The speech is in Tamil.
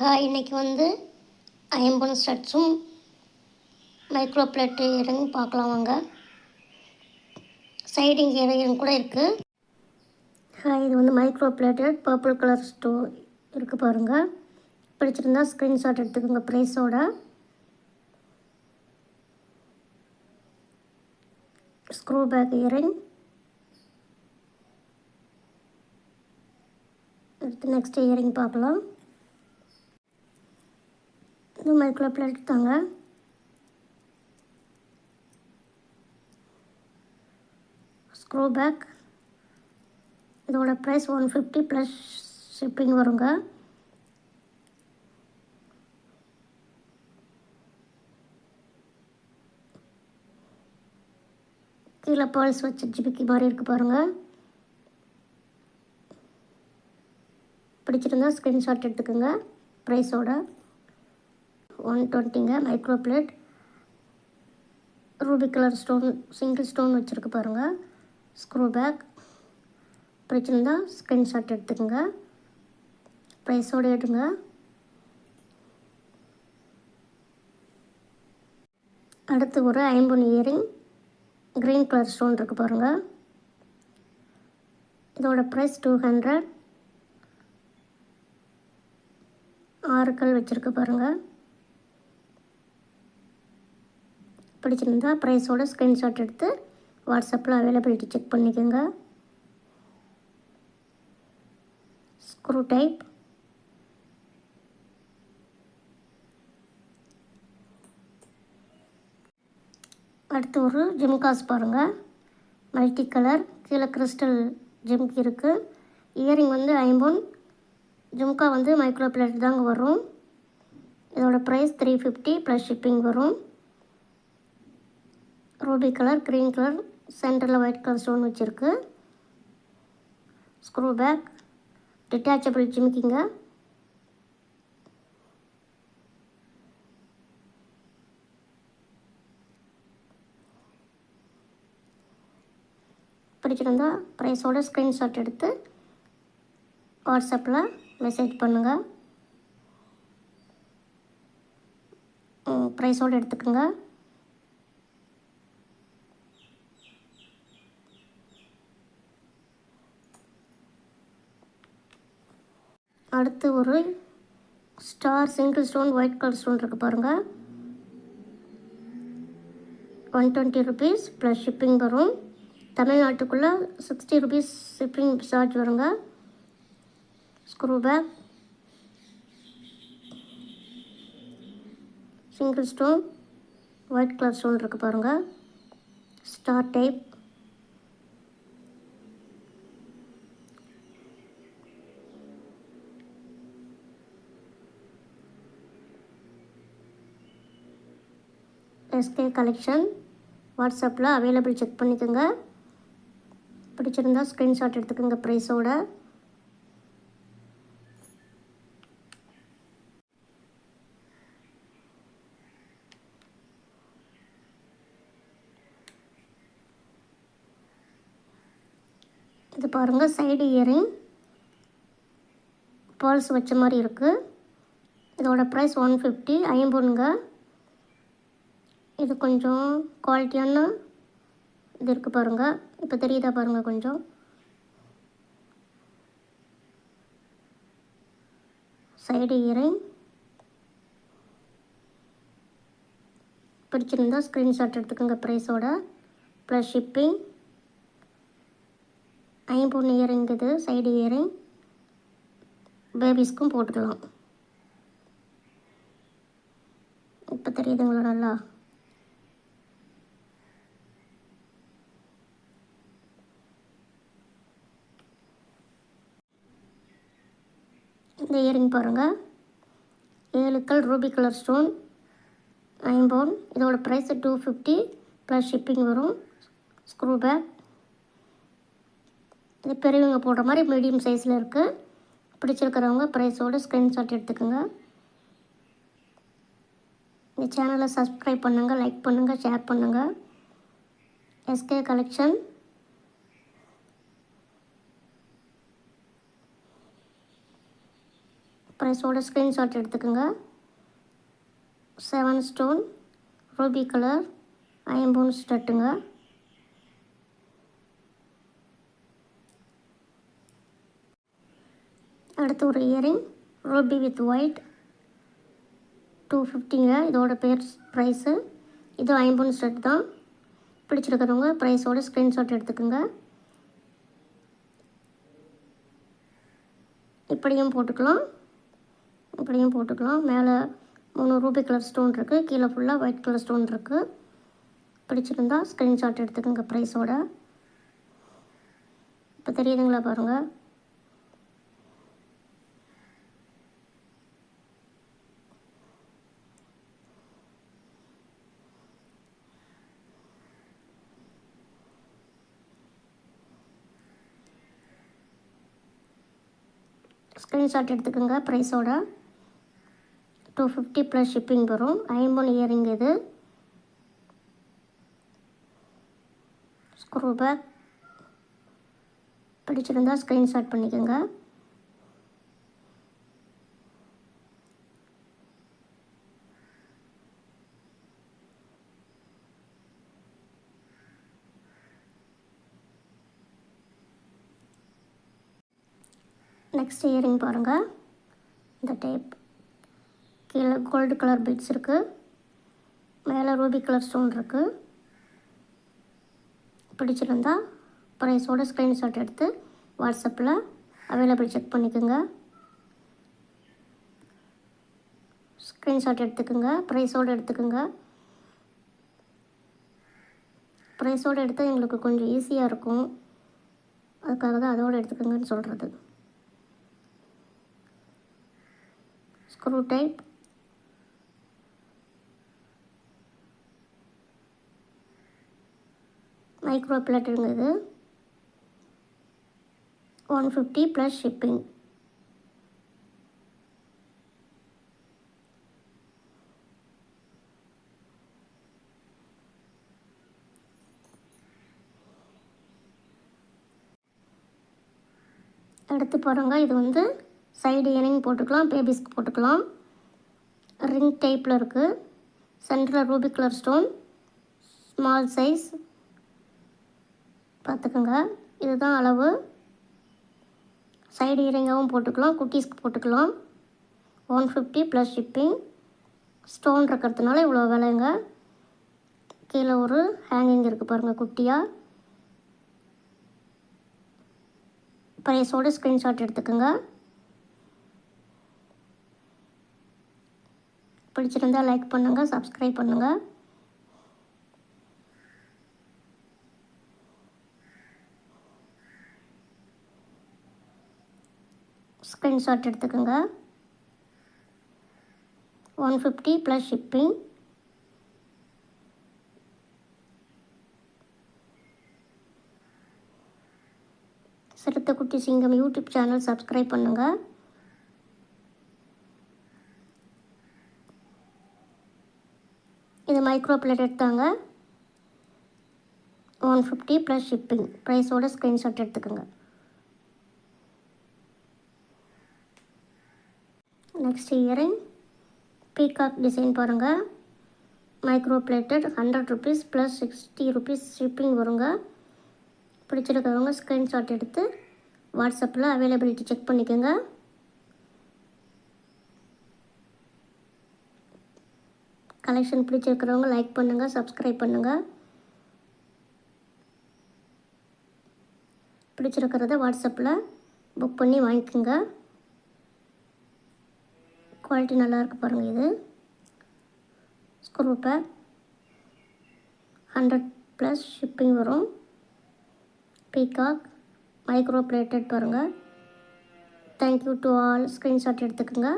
இன்றைக்கி வந்து ஐம்பொன் ஸ்டட்ஸும் மைக்ரோ பிளேட்டு இயரிங் பார்க்கலாம் வாங்க. சைடிங் இயரிங் கூட இருக்குது. இது வந்து micro plated purple colour stone இருக்குது பாருங்கள். பிடிச்சிருந்தா ஸ்க்ரீன்ஷாட் எடுத்துக்கோங்க ப்ரைஸோட. Screw back earring. அடுத்து நெக்ஸ்ட் இயரிங் பார்க்கலாம். இது மைக்ரோ பிளேட் தாங்க. Screw back. இதோட ப்ரைஸ் 150 ப்ளஸ் ஷிப்பிங் வருங்க. கீழே பேர்ல்ஸ் வச்சு ஜிபிக்கி மாதிரி இருக்குது பாருங்கள். பிடிச்சிருந்தா ஸ்க்ரீன்ஷாட் எடுத்துக்கோங்க ப்ரைஸோட. 120ங்க. Micro plate ruby colour stone single stone வச்சுருக்கு பாருங்கள். Screw back. பிடிச்சிருந்தா ஸ்க்ரீன்ஷாட் எடுத்துக்கோங்க ப்ரைஸோடு எடுங்க. அடுத்து ஒரு ஐம்பொன் இயரிங் க்ரீன் கலர் ஸ்டோன் இருக்குது பாருங்கள். இதோட ப்ரைஸ் 200. 6 கல் வச்சுருக்கு பாருங்கள். பிடிச்சிருந்தா ப்ரைஸோட ஸ்க்ரீன்ஷாட் எடுத்து வாட்ஸ்அப்பில் அவைலபிலிட்டி செக் பண்ணிக்கோங்க. Screw type. அடுத்து ஒரு ஜிம்காஸ் பாருங்கள். Multi colour. கீழே கிறிஸ்டல் ஜிம்கி இருக்குது. இயரிங் வந்து ஐம்பொன். ஜும்கா வந்து மைக்ரோ பிளேட் தாங்க வரும். இதோட ப்ரைஸ் 350 ப்ளஸ் ஷிப்பிங் வரும். ரூபி கலர், க்ரீன் கலர், சென்டரில் ஒயிட் கலர் ஸ்டோன் வச்சுருக்கு. Screw back. டிட்டாச்சபிள் ஜிமிக்கிங்க. பிடிச்சிருந்தா ப்ரைஸோட ஸ்க்ரீன்ஷாட் எடுத்து வாட்ஸ்அப்பில் மெசேஜ் பண்ணுங்கள். ப்ரைஸோடு எடுத்துக்கோங்க. அடுத்து ஒரு star single stone white colour stone இருக்குது பாருங்கள். 120 ருபீஸ் ப்ளஸ் ஷிப்பிங் வரும். தமிழ்நாட்டுக்குள்ளே 60 ருபீஸ் ஷிப்பிங் சார்ஜ் வருங்க. Screw back. Single stone white colour stone இருக்குது பாருங்கள். Star type. SK collection. வாட்ஸ்அப்பில் அவைலபிள் செக் பண்ணிக்கோங்க. பிடிச்சிருந்தா ஸ்க்ரீன்ஷாட் எடுத்துக்கோங்க ப்ரைஸோட. இது பாருங்கள் சைடு இயரிங் பேர்ல்ஸ் வச்ச மாதிரி இருக்குது. இதோட ப்ரைஸ் 150. ஐம்பொன்னுங்க. இது கொஞ்சம் குவாலிட்டியான இது இருக்குது பாருங்கள். இப்போ தெரியுதா பாருங்கள் கொஞ்சம். Side earring. பிடிச்சிருந்தா ஸ்க்ரீன்ஷாட் எடுத்துக்கோங்க ப்ரைஸோட ப்ளஸ் ஷிப்பிங். ஐம்பொன் இயரிங் இது சைடு இயரிங். பேபிஸ்க்கும் போட்டுக்கலாம். இப்போ தெரியுதுங்களா நல்லா. இந்த இயரிங் பாருங்கள். 7 கல் ரூபி கலர் ஸ்டோன் ஐம்பொன். இதோட ப்ரைஸ் 250 ப்ளஸ் ஷிப்பிங் வரும். Screw back. இது பெரியவங்க போடுற மாதிரி மீடியம் சைஸில் இருக்குது. பிடிச்சிருக்கிறவங்க ப்ரைஸோடு ஸ்க்ரீன்ஷாட் எடுத்துக்கோங்க. இந்த சேனலை சப்ஸ்கிரைப் பண்ணுங்கள், லைக் பண்ணுங்கள், ஷேர் பண்ணுங்கள். SK collection. ப்ரைஸோட ஸ்க்ரீன்ஷாட் எடுத்துக்கோங்க. 7 ஸ்டோன் ரூபி கலர் ஐம்பொன் ஸ்டட்டுங்க. அடுத்து ஒரு இயரிங் ரூபி வித் ஒயிட் 250ங்க. இதோட ப்ரைஸு. இது ஐம்பொன் ஸ்டட் தான். பிடிச்சிருக்கிறவங்க ப்ரைஸோட ஸ்க்ரீன்ஷாட் எடுத்துக்கோங்க. இப்படியும் போட்டுக்கலாம். மேலே 3 ரூபி கலர் ஸ்டோன் இருக்குது, கீழே ஃபுல்லாக ஒயிட் கலர் ஸ்டோன் இருக்குது. பிடிச்சிருந்தா ஸ்க்ரீன்ஷாட் எடுத்துக்கோங்க ப்ரைஸோட. இப்போ தெரியுதுங்களா பாருங்கள். ஸ்க்ரீன்ஷாட் எடுத்துக்கோங்க ப்ரைஸோட. 250 ப்ளஸ் ஷிப்பிங் வரும். ஐம்பொன் இயரிங் இது. Screw back. பிடிச்சிருந்தால் ஸ்க்ரீன்ஷாட் பண்ணிக்கோங்க. நெக்ஸ்ட் இயரிங் பாருங்கள். இந்த டைப் கீழே கோல்டு கலர் பீட்ஸ் இருக்குது, மேலே ரூபி கலர் ஸ்டோன் இருக்குது. பிடிச்சிருந்தா ப்ரைஸோட ஸ்க்ரீன்ஷாட் எடுத்து வாட்ஸ்அப்பில் அவைலபிள் செக் பண்ணிக்கோங்க. ஸ்க்ரீன்ஷாட் எடுத்துக்கோங்க, ப்ரைஸோடு எடுத்துக்கோங்க. ப்ரைஸோடு எடுத்தால் எங்களுக்கு கொஞ்சம் ஈஸியாக இருக்கும், அதுக்காக தான் அதோடு எடுத்துக்கோங்கன்னு சொல்கிறது. Screw type. மைக்ரோ பிளேட்டுங்க இது. 150 ப்ளஸ் ஷிப்பிங். அடுத்து பாருங்கள், இது வந்து சைடு இயரிங் போட்டுக்கலாம், பேபிஸ்க்கு போட்டுக்கலாம். ரிங் டைப்பில் இருக்குது. சென்டரில் Ruby colour stone, small size பார்த்துக்கோங்க. இதுதான் அளவு. சைடு இயரிங்காகவும் போட்டுக்கலாம், குட்டீஸ்க்கு போட்டுக்கலாம். 150 ப்ளஸ் ஷிப்பிங். ஸ்டோன் இருக்கிறதுனால இவ்வளோ விலைங்க. கீழே ஒரு ஹேங்கிங் இருக்குது பாருங்கள் குட்டியாக. ப்ரைஸோட ஸ்க்ரீன்ஷாட் எடுத்துக்கோங்க. பிடிச்சிருந்தால் லைக் பண்ணுங்கள், சப்ஸ்கிரைப் பண்ணுங்கள். ஸ்க்ரீன்ஷாட் எடுத்துக்கோங்க. 150 ப்ளஸ் ஷிப்பிங். சிறுத்தைக்குட்டி சிங்கம் யூடியூப் சேனல் சப்ஸ்கிரைப் பண்ணுங்கள். இது மைக்ரோ பிளேட் எடுத்தாங்க. 150 ப்ளஸ் ஷிப்பிங். ப்ரைஸோட ஸ்க்ரீன்ஷாட் எடுத்துக்கோங்க. நெக்ஸ்ட் இயரிங் பீகாக் டிசைன் பாருங்கள். Micro plated 100 rupees plus 60 rupees shipping வருங்க. பிடிச்சிருக்கிறவங்க ஸ்க்ரீன்ஷாட் எடுத்து வாட்ஸ்அப்பில் அவைலபிலிட்டி செக் பண்ணிக்கோங்க. கலெக்ஷன் பிடிச்சிருக்கிறவங்க லைக் பண்ணுங்கள், சப்ஸ்கிரைப் பண்ணுங்கள். பிடிச்சிருக்கிறத வாட்ஸ்அப்பில் புக் பண்ணி வாங்கிக்கோங்க. குவாலிட்டி நல்லாயிருக்கு பாருங்கள். இது ஸ்க்ரூ பேக். 100 ப்ளஸ் ஷிப்பிங் வரும். பீகாக் மைக்ரோ பிளேட்டட் பாருங்கள். Thank you to all. ஸ்க்ரீன்ஷாட் எடுத்துக்கோங்க.